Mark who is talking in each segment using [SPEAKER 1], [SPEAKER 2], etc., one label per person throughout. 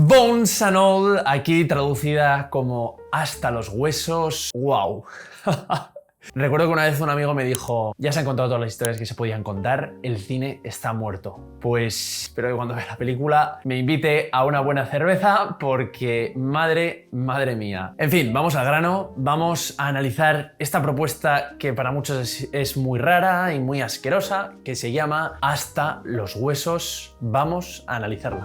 [SPEAKER 1] Bones and All, aquí traducida como hasta los huesos. ¡Wow! Recuerdo que una vez un amigo me dijo: ya se han contado todas las historias que se podían contar, el cine está muerto. Pues espero que cuando vea la película me invite a una buena cerveza porque madre mía. En fin, vamos al grano, vamos a analizar esta propuesta que para muchos es muy rara y muy asquerosa, que se llama Hasta los huesos. Vamos a analizarla.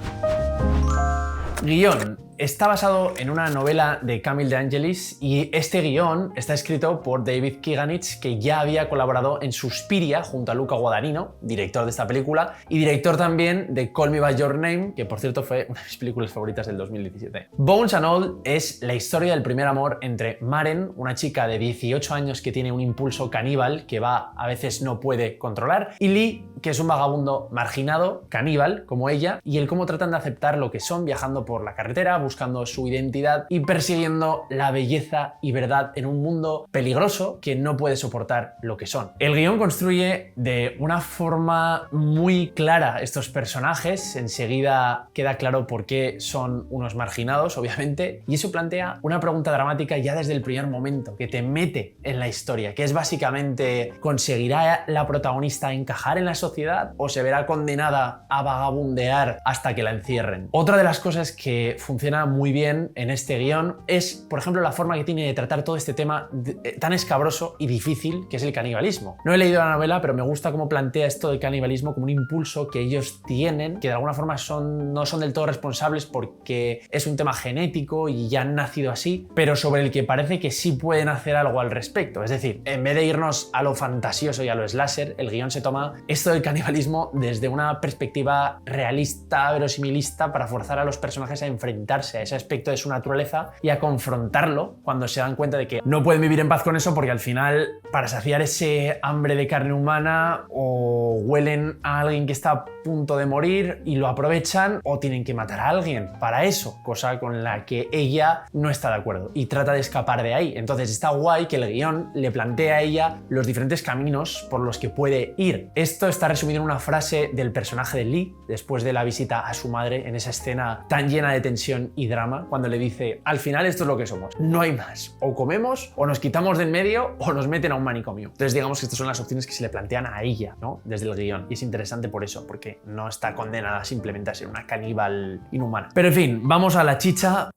[SPEAKER 1] Guión. Está basado en una novela de Camille de Angelis y este guión está escrito por David Kiganich, que ya había colaborado en Suspiria junto a Luca Guadagnino, director de esta película, y director también de Call Me By Your Name, que por cierto fue una de mis películas favoritas del 2017. Bones and All es la historia del primer amor entre Maren, una chica de 18 años que tiene un impulso caníbal que a veces no puede controlar, y Lee, que es un vagabundo marginado, caníbal, como ella, y el cómo tratan de aceptar lo que son viajando por la carretera, buscando su identidad y persiguiendo la belleza y verdad en un mundo peligroso que no puede soportar lo que son. El guión construye de una forma muy clara estos personajes, enseguida queda claro por qué son unos marginados, obviamente, y eso plantea una pregunta dramática ya desde el primer momento, que te mete en la historia, que es básicamente: ¿conseguirá la protagonista encajar en la sociedad o se verá condenada a vagabundear hasta que la encierren? Otra de las cosas que funciona muy bien en este guión es, por ejemplo, la forma que tiene de tratar todo este tema tan escabroso y difícil que es el canibalismo. No he leído la novela, pero me gusta cómo plantea esto del canibalismo como un impulso que ellos tienen, que de alguna forma no son del todo responsables porque es un tema genético y ya han nacido así, pero sobre el que parece que sí pueden hacer algo al respecto. Es decir, en vez de irnos a lo fantasioso y a lo slasher, el guión se toma esto del canibalismo desde una perspectiva realista, verosimilista, para forzar a los personajes a enfrentarse a ese aspecto de su naturaleza y a confrontarlo cuando se dan cuenta de que no pueden vivir en paz con eso, porque al final, para saciar ese hambre de carne humana, o huelen a alguien que está a punto de morir y lo aprovechan, o tienen que matar a alguien para eso, cosa con la que ella no está de acuerdo y trata de escapar de ahí. Entonces está guay que el guión le plantea a ella los diferentes caminos por los que puede ir. Esto está resumido en una frase del personaje de Lee después de la visita a su madre, en esa escena tan llena de tensión y drama, cuando le dice: al final esto es lo que somos, no hay más, o comemos, o nos quitamos de en medio, o nos meten a un manicomio. Entonces digamos que estas son las opciones que se le plantean a ella, ¿no?, desde el guión, y es interesante por eso, porque no está condenada simplemente a ser una caníbal inhumana. Pero en fin, vamos a la chicha.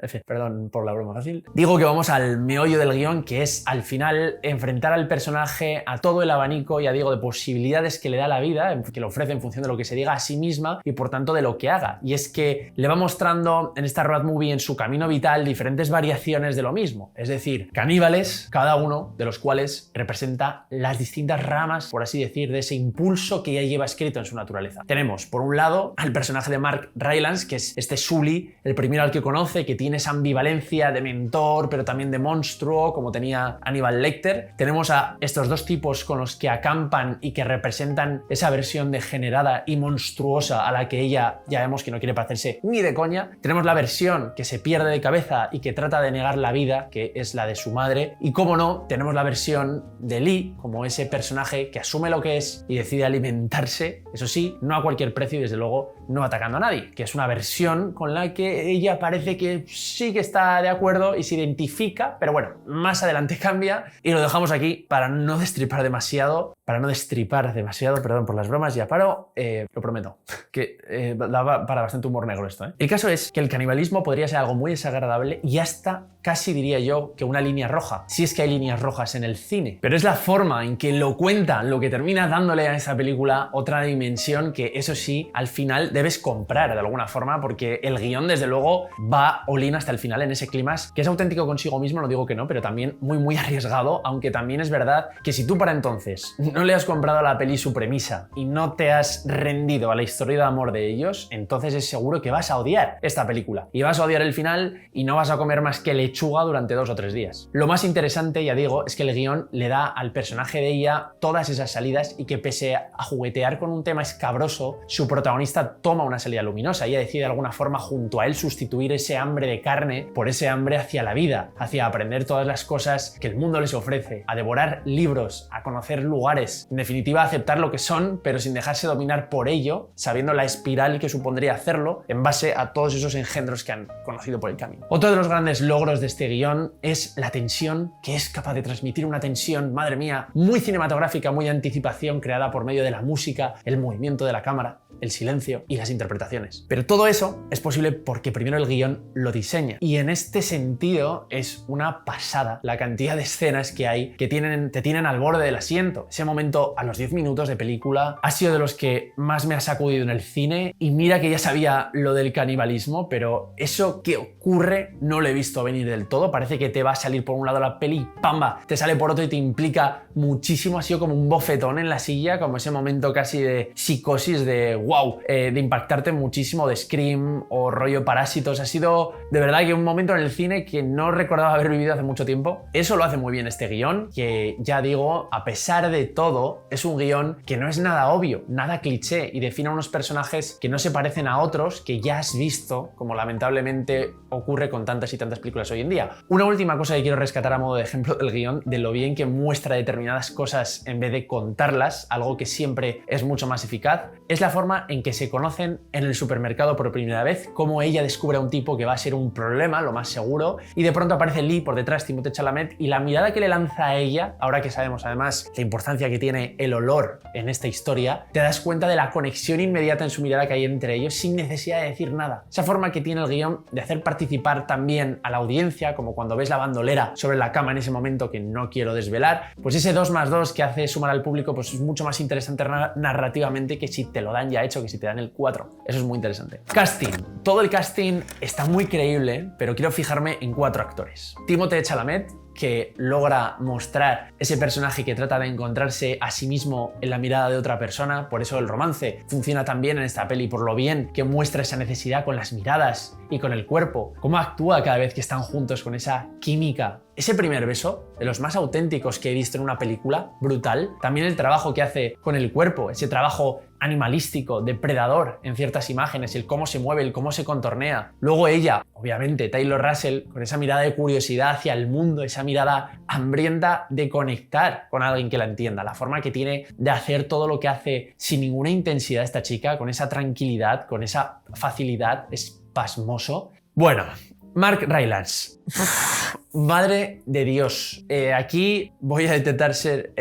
[SPEAKER 1] En fin, perdón por la broma fácil. Digo que vamos al meollo del guión, que es al final enfrentar al personaje a todo el abanico, ya digo, de posibilidades que le da la vida, que le ofrece en función de lo que se diga a sí misma y por tanto de lo que haga. Y es que le va mostrando en esta road movie, en su camino vital, diferentes variaciones de lo mismo. Es decir, caníbales, cada uno de los cuales representa las distintas ramas, por así decir, de ese impulso que ya lleva escrito en su naturaleza. Tenemos, por un lado, al personaje de Mark Rylance, que es este Sully, el primero al que conoce, que tiene esa ambivalencia de mentor pero también de monstruo, como tenía Hannibal Lecter. Tenemos a estos dos tipos con los que acampan y que representan esa versión degenerada y monstruosa a la que ella ya vemos que no quiere parecerse ni de coña. Tenemos la versión que se pierde de cabeza y que trata de negar la vida, que es la de su madre. Y como no, tenemos la versión de Lee como ese personaje que asume lo que es y decide alimentarse, eso sí, no a cualquier precio y desde luego no atacando a nadie, que es una versión con la que ella parece que sí que está de acuerdo y se identifica, pero bueno, más adelante cambia y lo dejamos aquí para no destripar demasiado, perdón por las bromas, ya paro, lo prometo, que da para bastante humor negro esto, ¿eh? El caso es que el canibalismo podría ser algo muy desagradable y hasta casi diría yo que una línea roja, si es que hay líneas rojas en el cine, pero es la forma en que lo cuentan lo que termina dándole a esa película otra dimensión que, eso sí, al final debes comprar de alguna forma, porque el guión desde luego va all-in hasta el final en ese clímax, que es auténtico consigo mismo, no digo que no, pero también muy arriesgado, aunque también es verdad que si tú para entonces no le has comprado a la peli su premisa y no te has rendido a la historia de amor de ellos, entonces es seguro que vas a odiar esta película y vas a odiar el final y no vas a comer más que lechuga durante 2 o 3 días. Lo más interesante, ya digo, es que el guión le da al personaje de ella todas esas salidas y que, pese a juguetear con un tema escabroso, su protagonista toma una salida luminosa. Ella decide de alguna forma junto a él sustituir de ese hambre de carne por ese hambre hacia la vida, hacia aprender todas las cosas que el mundo les ofrece, a devorar libros, a conocer lugares, en definitiva a aceptar lo que son, pero sin dejarse dominar por ello, sabiendo la espiral que supondría hacerlo en base a todos esos engendros que han conocido por el camino. Otro de los grandes logros de este guión es la tensión, que es capaz de transmitir una tensión, madre mía, muy cinematográfica, muy de anticipación, creada por medio de la música, el movimiento de la cámara, el silencio y las interpretaciones. Pero todo eso es posible porque primero el guión lo diseña. Y en este sentido es una pasada la cantidad de escenas que hay que te tienen al borde del asiento. Ese momento a los 10 minutos de película ha sido de los que más me ha sacudido en el cine, y mira que ya sabía lo del canibalismo, pero eso que ocurre no lo he visto venir del todo. Parece que te va a salir por un lado la peli y ¡pamba! Te sale por otro y te implica muchísimo. Ha sido como un bofetón en la silla, como ese momento casi de psicosis, de wow, de impactarte muchísimo, de Scream o rollo Parásitos. Ha sido de verdad que un momento en el cine que no recordaba haber vivido hace mucho tiempo. Eso lo hace muy bien este guión, que ya digo, a pesar de todo, es un guión que no es nada obvio, nada cliché, y define a unos personajes que no se parecen a otros que ya has visto, como lamentablemente ocurre con tantas y tantas películas hoy en día. Una última cosa que quiero rescatar a modo de ejemplo del guión, de lo bien que muestra determinadas cosas en vez de contarlas, algo que siempre es mucho más eficaz, es la forma en que se conocen en el supermercado por primera vez, cómo ella descubre a un tipo que va a ser un problema, lo más seguro, y de pronto aparece Lee por detrás, Timothée Chalamet, y la mirada que le lanza a ella, ahora que sabemos además la importancia que tiene el olor en esta historia, te das cuenta de la conexión inmediata en su mirada que hay entre ellos sin necesidad de decir nada. Esa forma que tiene el guión de hacer participar también a la audiencia, como cuando ves la bandolera sobre la cama en ese momento que no quiero desvelar, pues ese 2+2 que hace sumar al público pues es mucho más interesante narrativamente que si te lo dan ya hecho, que si te dan el 4. Eso es muy interesante. Casting. Todo el casting está muy creíble, pero quiero fijarme en 4 actores. Timothée Chalamet, que logra mostrar ese personaje que trata de encontrarse a sí mismo en la mirada de otra persona, por eso el romance funciona tan bien en esta peli, por lo bien que muestra esa necesidad con las miradas y con el cuerpo, cómo actúa cada vez que están juntos con esa química. Ese primer beso, de los más auténticos que he visto en una película, brutal. También el trabajo que hace con el cuerpo, ese trabajo animalístico, depredador en ciertas imágenes, el cómo se mueve, el cómo se contornea. Luego ella, obviamente, Taylor Russell, con esa mirada de curiosidad hacia el mundo, esa mirada hambrienta de conectar con alguien que la entienda, la forma que tiene de hacer todo lo que hace sin ninguna intensidad esta chica, con esa tranquilidad, con esa facilidad, es pasmoso. Bueno, Mark Rylance. Madre de Dios. Aquí voy a intentar ser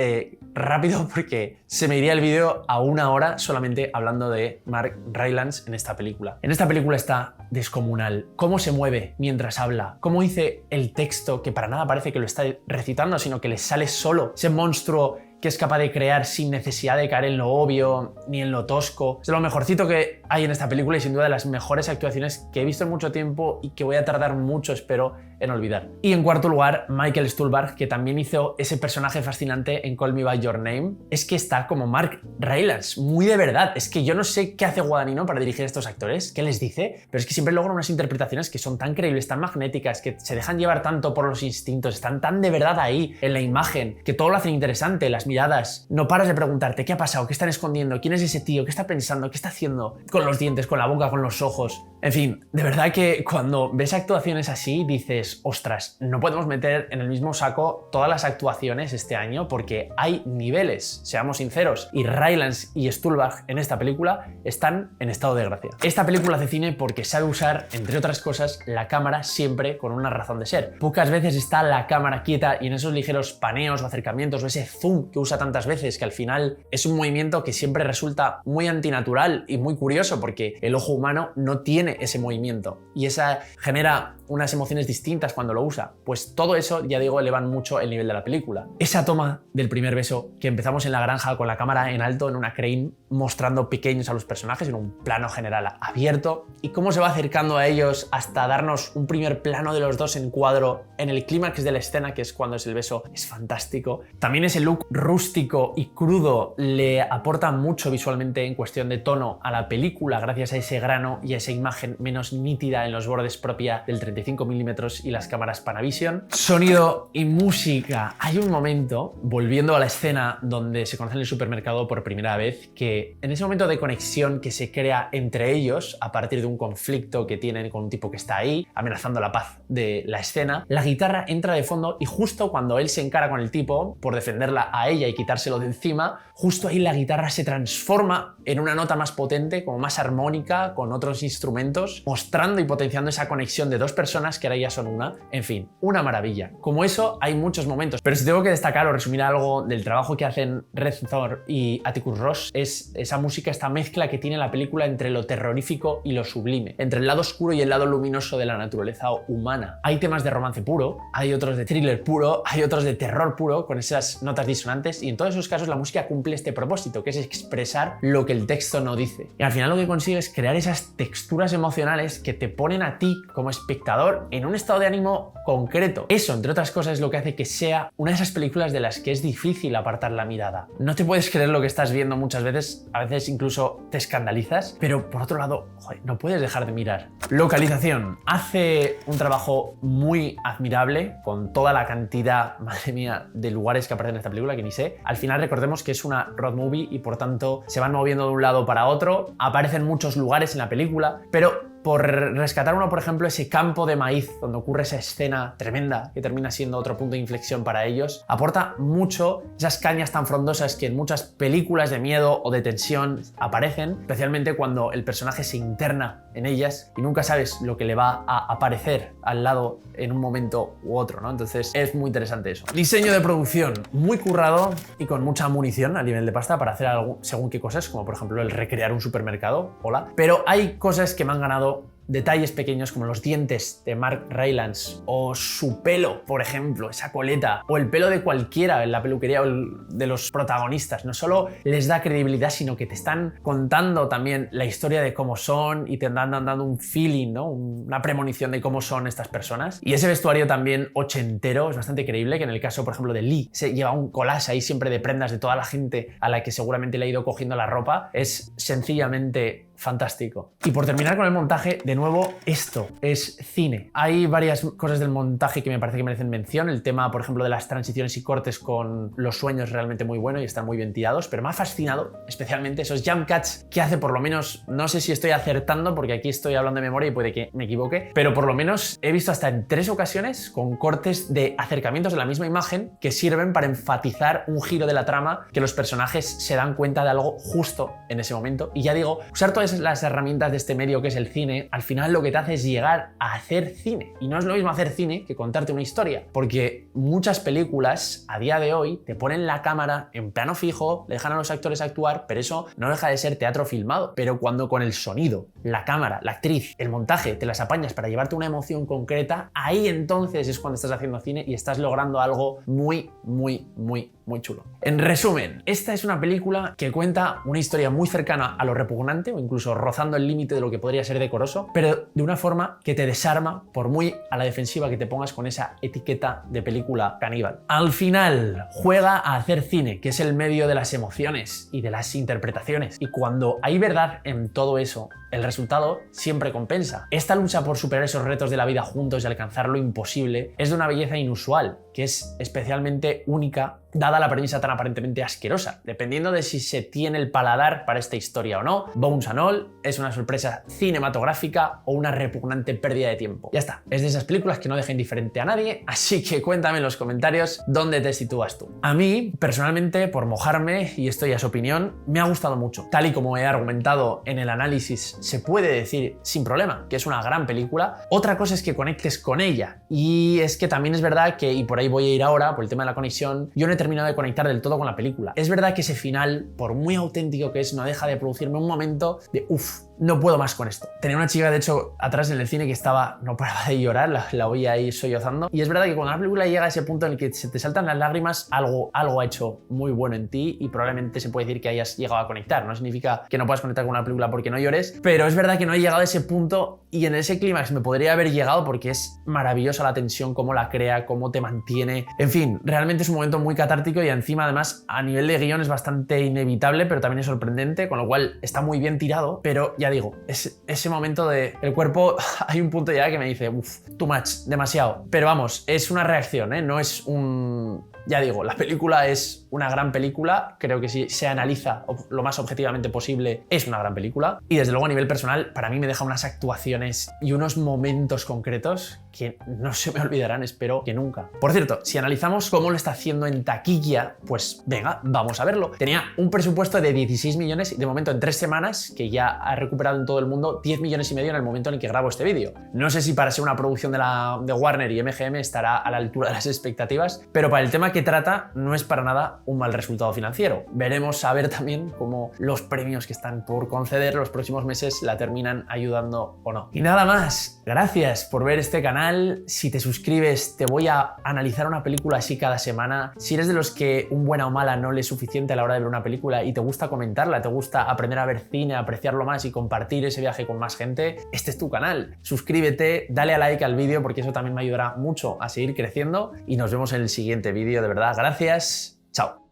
[SPEAKER 1] rápido porque se me iría el vídeo a 1 hora solamente hablando de Mark Rylance en esta película. En esta película está descomunal. Cómo se mueve mientras habla, cómo dice el texto, que para nada parece que lo está recitando, sino que le sale solo. Ese monstruo que es capaz de crear sin necesidad de caer en lo obvio ni en lo tosco. Es de lo mejorcito que hay en esta película y sin duda de las mejores actuaciones que he visto en mucho tiempo y que voy a tardar mucho, espero, en olvidar. Y en cuarto lugar, Michael Stuhlbarg, que también hizo ese personaje fascinante en Call Me By Your Name. Es que está como Mark Rylance, muy de verdad. Es que yo no sé qué hace Guadagnino para dirigir a estos actores, qué les dice, pero es que siempre logran unas interpretaciones que son tan creíbles, tan magnéticas, que se dejan llevar tanto por los instintos, están tan de verdad ahí en la imagen, que todo lo hacen interesante, las miradas. No paras de preguntarte qué ha pasado, qué están escondiendo, quién es ese tío, qué está pensando, qué está haciendo con los dientes, con la boca, con los ojos. En fin, de verdad que cuando ves actuaciones así dices, ostras, no podemos meter en el mismo saco todas las actuaciones este año porque hay niveles, seamos sinceros, y Rylance y Stuhlbarg en esta película están en estado de gracia. Esta película hace cine porque sabe usar, entre otras cosas, la cámara siempre con una razón de ser. Pocas veces está la cámara quieta y en esos ligeros paneos o acercamientos o ese zoom que usa tantas veces, que al final es un movimiento que siempre resulta muy antinatural y muy curioso porque el ojo humano no tiene ese movimiento y esa genera unas emociones distintas cuando lo usa. Pues todo eso, ya digo, elevan mucho el nivel de la película. Esa toma del primer beso que empezamos en la granja con la cámara en alto en una crane mostrando pequeños a los personajes en un plano general abierto y cómo se va acercando a ellos hasta darnos un primer plano de los dos en cuadro en el clímax de la escena, que es cuando es el beso, es fantástico. También ese look rústico y crudo le aporta mucho visualmente en cuestión de tono a la película gracias a ese grano y a esa imagen menos nítida en los bordes propia del 35 35 milímetros y las cámaras Panavision. Sonido y música. Hay un momento, volviendo a la escena donde se conocen en el supermercado por primera vez, que en ese momento de conexión que se crea entre ellos a partir de un conflicto que tienen con un tipo que está ahí, amenazando la paz de la escena, la guitarra entra de fondo y justo cuando él se encara con el tipo por defenderla a ella y quitárselo de encima, justo ahí la guitarra se transforma en una nota más potente, como más armónica, con otros instrumentos, mostrando y potenciando esa conexión de dos personas que ahora ya son una. En fin, una maravilla. Como eso hay muchos momentos, pero si tengo que destacar o resumir algo del trabajo que hacen Red Thor y Atticus Ross, es esa música, esta mezcla que tiene la película entre lo terrorífico y lo sublime, entre el lado oscuro y el lado luminoso de la naturaleza humana. Hay temas de romance puro, hay otros de thriller puro, hay otros de terror puro, con esas notas disonantes, y en todos esos casos la música cumple este propósito, que es expresar lo que el texto no dice. Y al final lo que consigue es crear esas texturas emocionales que te ponen a ti como espectador en un estado de ánimo concreto. Eso, entre otras cosas, es lo que hace que sea una de esas películas de las que es difícil apartar la mirada. No te puedes creer lo que estás viendo muchas veces, a veces incluso te escandalizas, pero por otro lado, joder, no puedes dejar de mirar. Localización. Hace un trabajo muy admirable con toda la cantidad, madre mía, de lugares que aparecen en esta película, que ni sé. Al final recordemos que es una road movie y por tanto se van moviendo de un lado para otro, aparecen muchos lugares en la película, pero por rescatar uno, por ejemplo, ese campo de maíz donde ocurre esa escena tremenda que termina siendo otro punto de inflexión para ellos, aporta mucho esas cañas tan frondosas que en muchas películas de miedo o de tensión aparecen, especialmente cuando el personaje se interna en ellas y nunca sabes lo que le va a aparecer al lado en un momento u otro, ¿no? Entonces es muy interesante eso. Diseño de producción, muy currado y con mucha munición a nivel de pasta para hacer algo, según qué cosas, como por ejemplo el recrear un supermercado, hola. Pero hay cosas que me han ganado, detalles pequeños como los dientes de Mark Rylance o su pelo, por ejemplo, esa coleta, o el pelo de cualquiera en la peluquería o de los protagonistas. No solo les da credibilidad, sino que te están contando también la historia de cómo son y te están dando un feeling, ¿no? Una premonición de cómo son estas personas. Y ese vestuario también ochentero es bastante creíble, que en el caso, por ejemplo, de Lee, se lleva un collage ahí siempre de prendas de toda la gente a la que seguramente le ha ido cogiendo la ropa. Es sencillamente fantástico. Y por terminar con el montaje, de nuevo, esto es cine. Hay varias cosas del montaje que me parece que merecen mención. El tema, por ejemplo, de las transiciones y cortes con los sueños, realmente muy bueno y están muy bien tirados, pero me ha fascinado especialmente esos jump cuts que hace, por lo menos, no sé si estoy acertando porque aquí estoy hablando de memoria y puede que me equivoque, pero por lo menos he visto hasta en 3 ocasiones con cortes de acercamientos de la misma imagen que sirven para enfatizar un giro de la trama, que los personajes se dan cuenta de algo justo en ese momento. Y ya digo, usar todas las herramientas de este medio que es el cine, al final lo que te hace es llegar a hacer cine. Y no es lo mismo hacer cine que contarte una historia, porque muchas películas a día de hoy te ponen la cámara en plano fijo, le dejan a los actores actuar, pero eso no deja de ser teatro filmado. Pero cuando con el sonido, la cámara, la actriz, el montaje, te las apañas para llevarte una emoción concreta, ahí entonces es cuando estás haciendo cine y estás logrando algo muy, muy, muy, muy chulo. En resumen, esta es una película que cuenta una historia muy cercana a lo repugnante o incluso rozando el límite de lo que podría ser decoroso, pero de una forma que te desarma por muy a la defensiva que te pongas con esa etiqueta de película caníbal. Al final, juega a hacer cine, que es el medio de las emociones y de las interpretaciones. Y cuando hay verdad en todo eso, el resultado siempre compensa. Esta lucha por superar esos retos de la vida juntos y alcanzar lo imposible es de una belleza inusual, que es especialmente única dada la premisa tan aparentemente asquerosa. Dependiendo de si se tiene el paladar para esta historia o no, Bones and All es una sorpresa cinematográfica o una repugnante pérdida de tiempo. Ya está, es de esas películas que no deja indiferente a nadie, así que cuéntame en los comentarios dónde te sitúas tú. A mí, personalmente, por mojarme, y esto ya es opinión, me ha gustado mucho. Tal y como he argumentado en el análisis, se puede decir sin problema que es una gran película. Otra cosa es que conectes con ella, y es que también es verdad que, y por ahí voy a ir ahora, por el tema de la conexión, yo no he terminado de conectar del todo con la película. Es verdad que ese final, por muy auténtico que es, no deja de producirme un momento de uff, no puedo más con esto. Tenía una chica, de hecho, atrás en el cine que estaba, no paraba de llorar, la oía ahí sollozando. Y es verdad que cuando la película llega a ese punto en el que se te saltan las lágrimas, algo ha hecho muy bueno en ti y probablemente se puede decir que hayas llegado a conectar. No significa que no puedas conectar con una película porque no llores, pero es verdad que no he llegado a ese punto y en ese clímax me podría haber llegado porque es maravillosa la tensión, cómo la crea, cómo te mantiene. En fin, realmente es un momento muy catártico y encima además a nivel de guión es bastante inevitable, pero también es sorprendente, con lo cual está muy bien tirado, pero ya digo, ese momento de el cuerpo, hay un punto ya que me dice, uff, too much, demasiado. Pero vamos, es una reacción, ¿eh? No es un... Ya digo, la película es una gran película, creo que si se analiza lo más objetivamente posible es una gran película y desde luego a nivel personal para mí me deja unas actuaciones y unos momentos concretos que no se me olvidarán, espero que nunca. Por cierto, si analizamos cómo lo está haciendo en taquilla, pues venga, vamos a verlo. Tenía un presupuesto de 16 millones y de momento en 3 semanas, que ya ha recuperado en todo el mundo 10 millones y medio en el momento en el que grabo este vídeo. No sé si para ser una producción de Warner y MGM estará a la altura de las expectativas, pero para el tema que trata no es para nada un mal resultado financiero. Veremos a ver también cómo los premios que están por conceder los próximos meses la terminan ayudando o no. Y nada más, gracias por ver este canal. Si te suscribes te voy a analizar una película así cada semana. Si eres de los que un buena o mala no le es suficiente a la hora de ver una película y te gusta comentarla, te gusta aprender a ver cine, apreciarlo más y compartir ese viaje con más gente, este es tu canal. Suscríbete, dale a like al vídeo porque eso también me ayudará mucho a seguir creciendo y nos vemos en el siguiente vídeo. De verdad, gracias. Chao.